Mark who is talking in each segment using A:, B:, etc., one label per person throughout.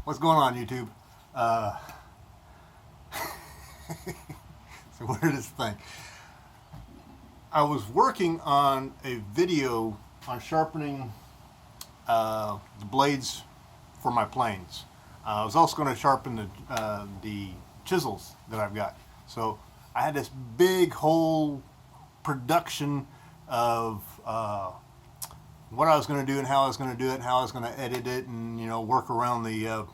A: What's going on, YouTube? So weirdest thing. I was working on a video on sharpening the blades for my planes. I was also going to sharpen the chisels that I've got. So I had this big whole production of what I was going to do and how I was going to do it and how I was going to edit it and, you know, work around the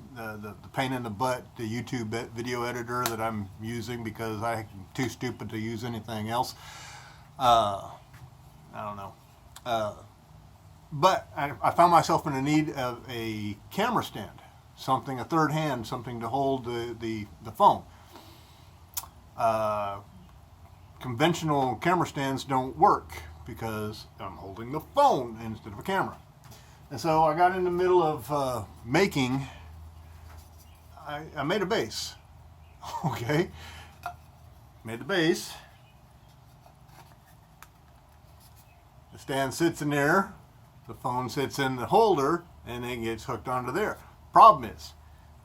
A: pain in the butt, the YouTube video editor that I'm using because I'm too stupid to use anything else. I don't know. But I found myself in the need of a camera stand, something, a third hand, something to hold the phone. Conventional camera stands don't work because I'm holding the phone instead of a camera. And so I got in the middle of making, I made a base. Okay. Made the base. The stand sits in there, the phone sits in the holder, and then gets hooked onto there. Problem is,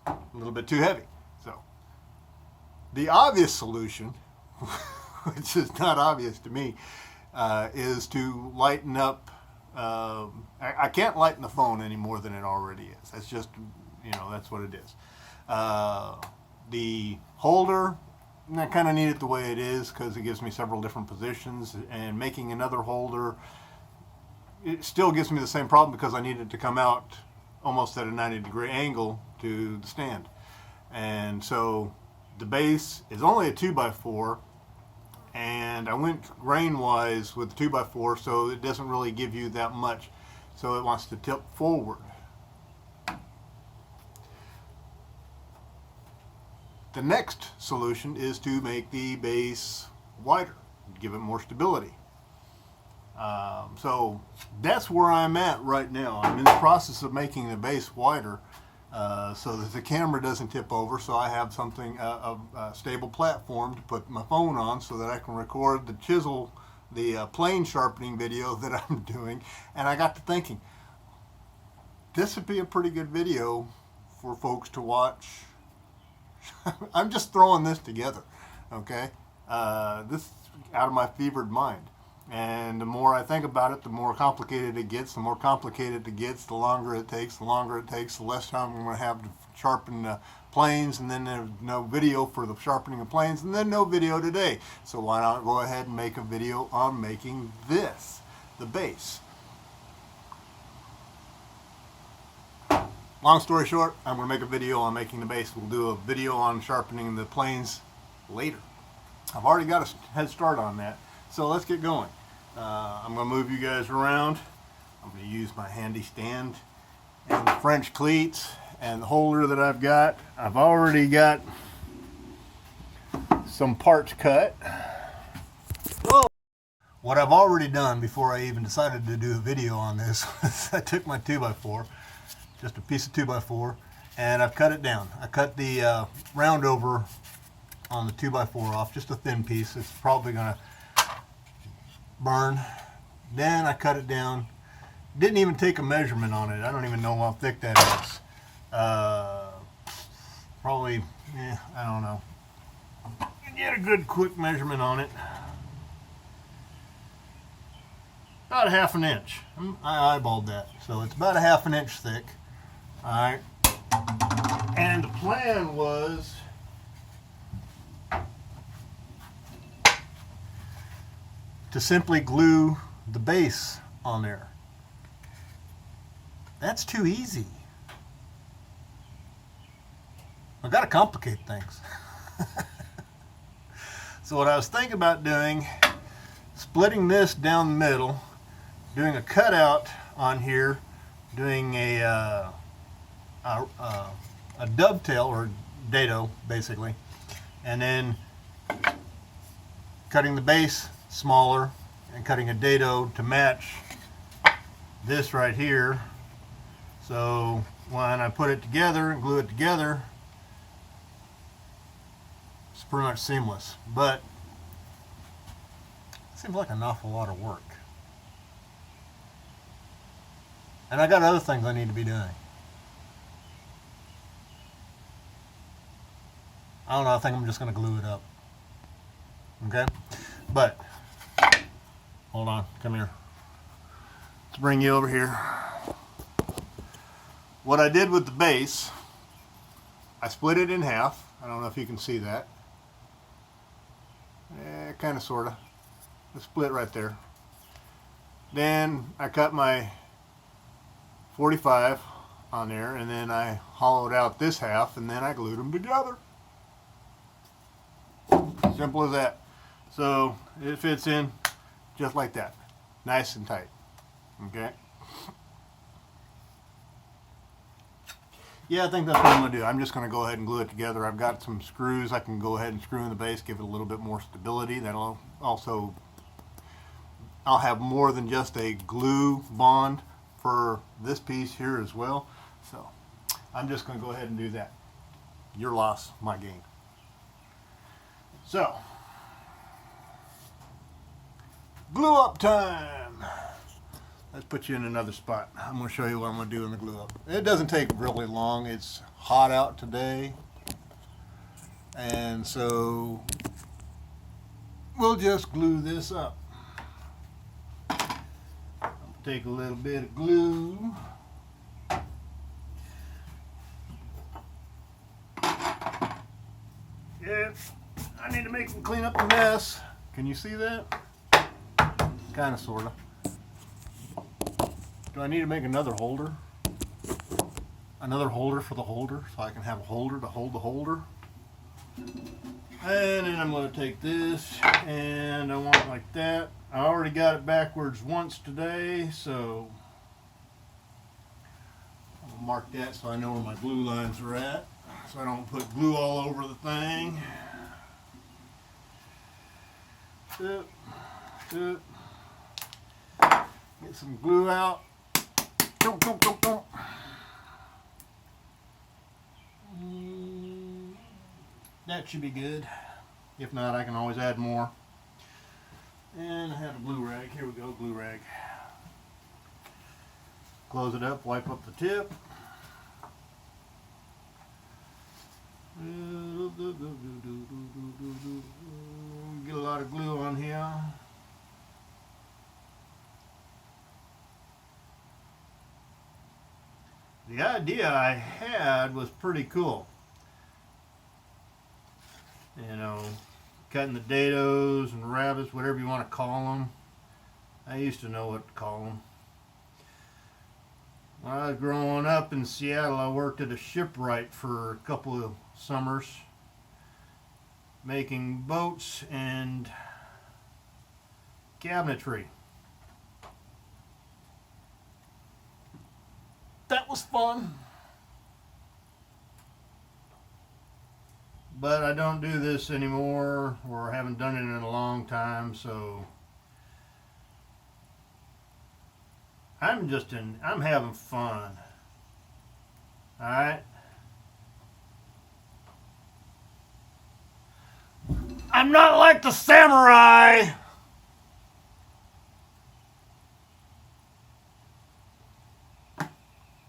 A: a little bit too heavy. So, the obvious solution, which is not obvious to me, is to lighten up. I can't lighten the phone any more than it already is. That's just, you know, that's what it is. The holder, I kind of need it the way it is because it gives me several different positions, and making another holder, it still gives me the same problem because I need it to come out almost at a 90-degree angle to the stand. And so the base is only a 2x4, and I went grain-wise with the 2x4, so it doesn't really give you that much. So it wants to tip forward. The next solution is to make the base wider, give it more stability. So that's where I'm at right now. I'm in the process of making the base wider so that the camera doesn't tip over, so I have something, a stable platform to put my phone on so that I can record the chisel, the plane sharpening video that I'm doing. And I got to thinking, this would be a pretty good video for folks to watch. I'm just throwing this together, okay? This is out of my fevered mind. And the more I think about it, the more complicated it gets. The more complicated it gets, the longer it takes. The longer it takes, the less time I'm going to have to sharpen the planes. And then there's no video for the sharpening of planes. And then no video today. So why not go ahead and make a video on making this, the base. Long story short, I'm going to make a video on making the base. We'll do a video on sharpening the planes later. I've already got a head start on that. So let's get going. I'm going to move you guys around. I'm going to use my handy stand and the French cleats and the holder that I've got. I've already got some parts cut. Whoa. What I've already done before I even decided to do a video on this was I took my 2x4, just a piece of 2x4, and I've cut it down. I cut the round over on the 2x4 off, just a thin piece. It's probably going to burn. Then I cut it down. Didn't even take a measurement on it. I don't even know how thick that is. Probably, I don't know. Get a good quick measurement on it. About a ½ inch. I eyeballed that. So it's about a ½ inch thick. Alright. And the plan was to simply glue the base on there. That's too easy. I've got to complicate things. So what I was thinking about doing, splitting this down the middle, doing a cutout on here, doing a dovetail or dado basically, and then cutting the base smaller and cutting a dado to match this right here. So when I put it together and glue it together, it's pretty much seamless. But it seems like an awful lot of work. And I got other things I need to be doing. I don't know, I think I'm just going to glue it up. Okay? But, hold on, come here. Let's bring you over here. What I did with the base, I split it in half. I don't know if you can see that. Kind of, sort of. The split right there. Then I cut my 45 on there, and then I hollowed out this half, and then I glued them together. Simple as that. So it fits in just like that, nice and tight. Okay. Yeah, I think that's what I'm going to do. I'm just going to go ahead and glue it together. I've got some screws I can go ahead and screw in the base, give it a little bit more stability. That'll also, I'll have more than just a glue bond for this piece here as well. So I'm just going to go ahead and do that. Your loss, my gain. So, glue up time. Let's put you in another spot. I'm going to show you what I'm going to do in the glue up. It doesn't take really long. It's hot out today. And so we'll just glue this up. Take a little bit of glue. Yeah, I need to make them clean up the mess. Can you see that? Kind of, sort of. Do I need to make another holder? Another holder for the holder, so I can have a holder to hold the holder. And then I'm going to take this, and I want it like that. I already got it backwards once today, so I'll mark that so I know where my glue lines are at, so I don't put glue all over the thing. Get some glue out. That should be good. If not, I can always add more. And I have a glue rag. Here we go, glue rag. Close it up, wipe up the tip. Get a lot of glue on here. The idea I had was pretty cool. You know, cutting the dados and rabbits, whatever you want to call them. I used to know what to call them. When I was growing up in Seattle, I worked at a shipwright for a couple of summers, making boats and cabinetry. That was fun. But I don't do this anymore, or haven't done it in a long time, so I'm having fun. Alright? I'm not like the samurai!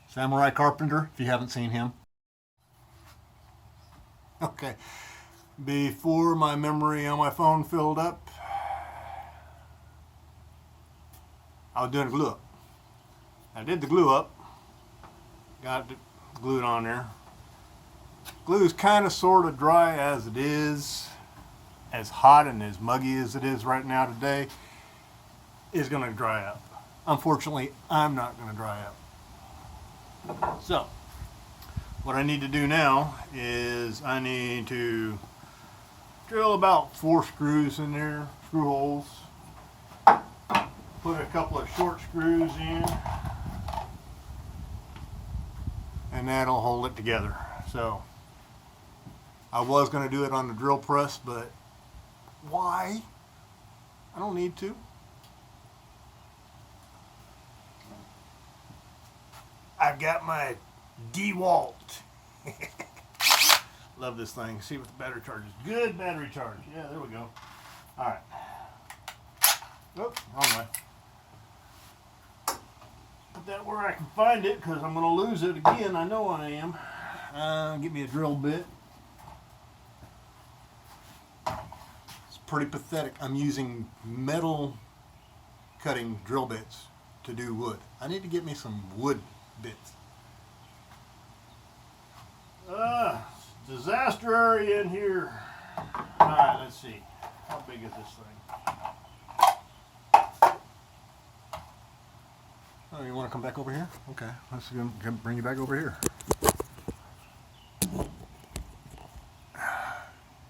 A: Samurai Carpenter, if you haven't seen him. Okay, before my memory on my phone filled up, I was doing glue up. I did the glue up, got it glued on there. Glue is kind of sort of dry as it is, as hot and as muggy as it is right now today, is going to dry up. Unfortunately, I'm not going to dry up. So, what I need to do now is I need to drill about 4 screws in there, screw holes. Put a couple of short screws in, and that'll hold it together. So I was going to do it on the drill press, but why? I don't need to. I've got my DeWalt. Love this thing. See what the battery charge is. Good battery charge. Yeah, there we go. All right. Oops, wrong way. Put that where I can find it, because I'm going to lose it again. I know I am. Give me a drill bit. pretty pathetic. I'm using metal cutting drill bits to do wood. I need to get me some wood bits. Disaster area in here. Alright, let's see. How big is this thing? Oh, you want to come back over here? Okay, let's bring you back over here.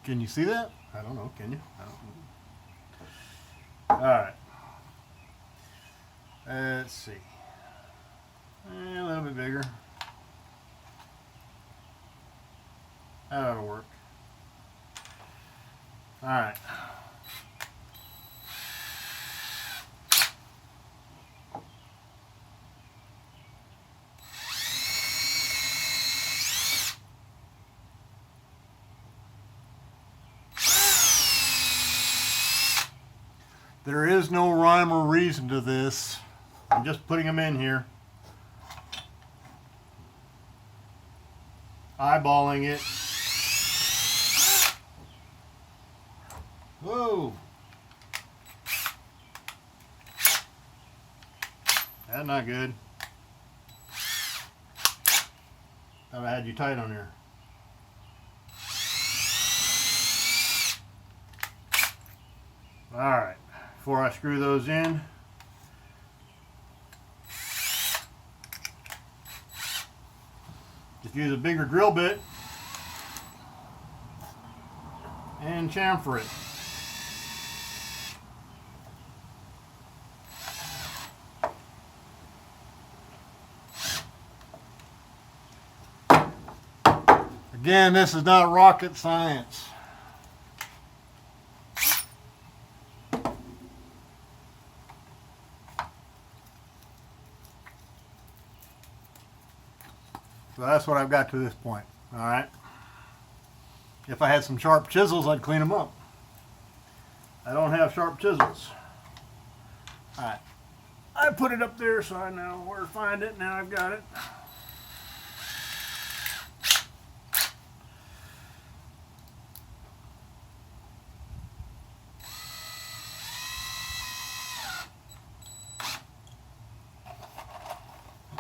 A: Can you see that? I don't know. Can you? I don't know. Alright. Let's see. A little bit bigger. That ought to work. Alright. There is no rhyme or reason to this. I'm just putting them in here. Eyeballing it. Whoa. That's not good. Thought I had you tight on there. Alright, before I screw those in, just use a bigger drill bit and chamfer it. Again, this is not rocket science. So that's what I've got to this point. All right. If I had some sharp chisels, I'd clean them up. I don't have sharp chisels. All right. I put it up there so I know where to find it. Now I've got it.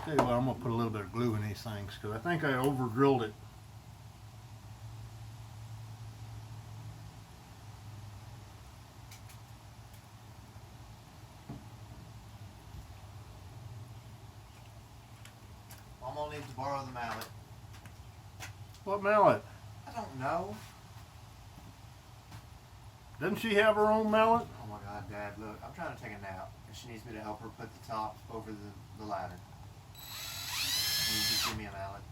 A: Tell you what, I'm going to put a little bit of glue in these things because I think I over drilled it.
B: I'm going to need to borrow the mallet.
A: What mallet?
B: I don't know.
A: Doesn't she have her own mallet?
B: Oh my God, Dad, look, I'm trying to take a nap and she needs me to help her put the top over the ladder. Can you just give me a mallet?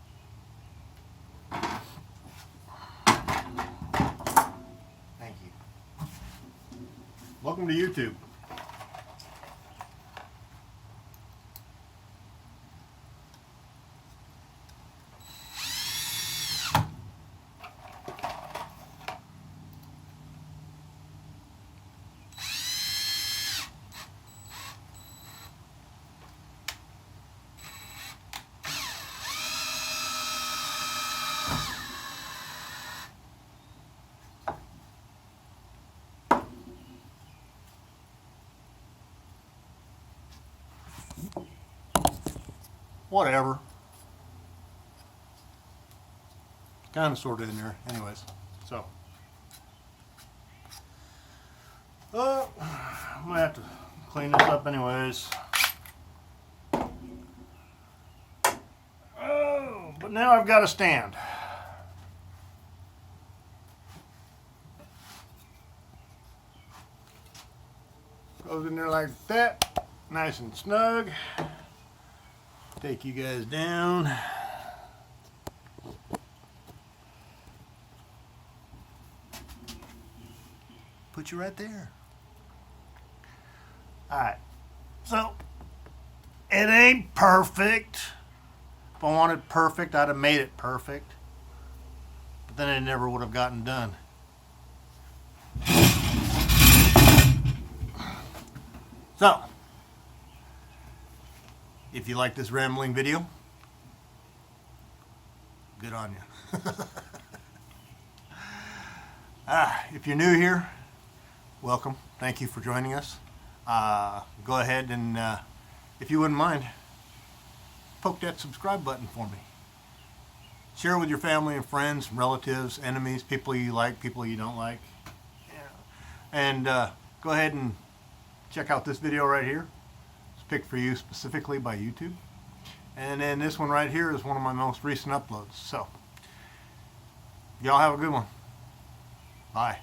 B: Thank you.
A: Welcome to YouTube. Whatever. Kind of sort of in there. Anyways, so. I'm going to have to clean this up anyways. Oh, but now I've got a stand. Goes in there like that. Nice and snug. Take you guys down. Put you right there. Alright. So, it ain't perfect. If I wanted perfect, I'd have made it perfect. But then it never would have gotten done. So, if you like this rambling video, good on you. If you're new here, welcome. Thank you for joining us. Go ahead and, if you wouldn't mind, poke that subscribe button for me. Share with your family and friends, relatives, enemies, people you like, people you don't like. Yeah. And go ahead and check out this video right here. It's picked for you specifically by YouTube. And then this one right here is one of my most recent uploads. So, y'all have a good one. Bye.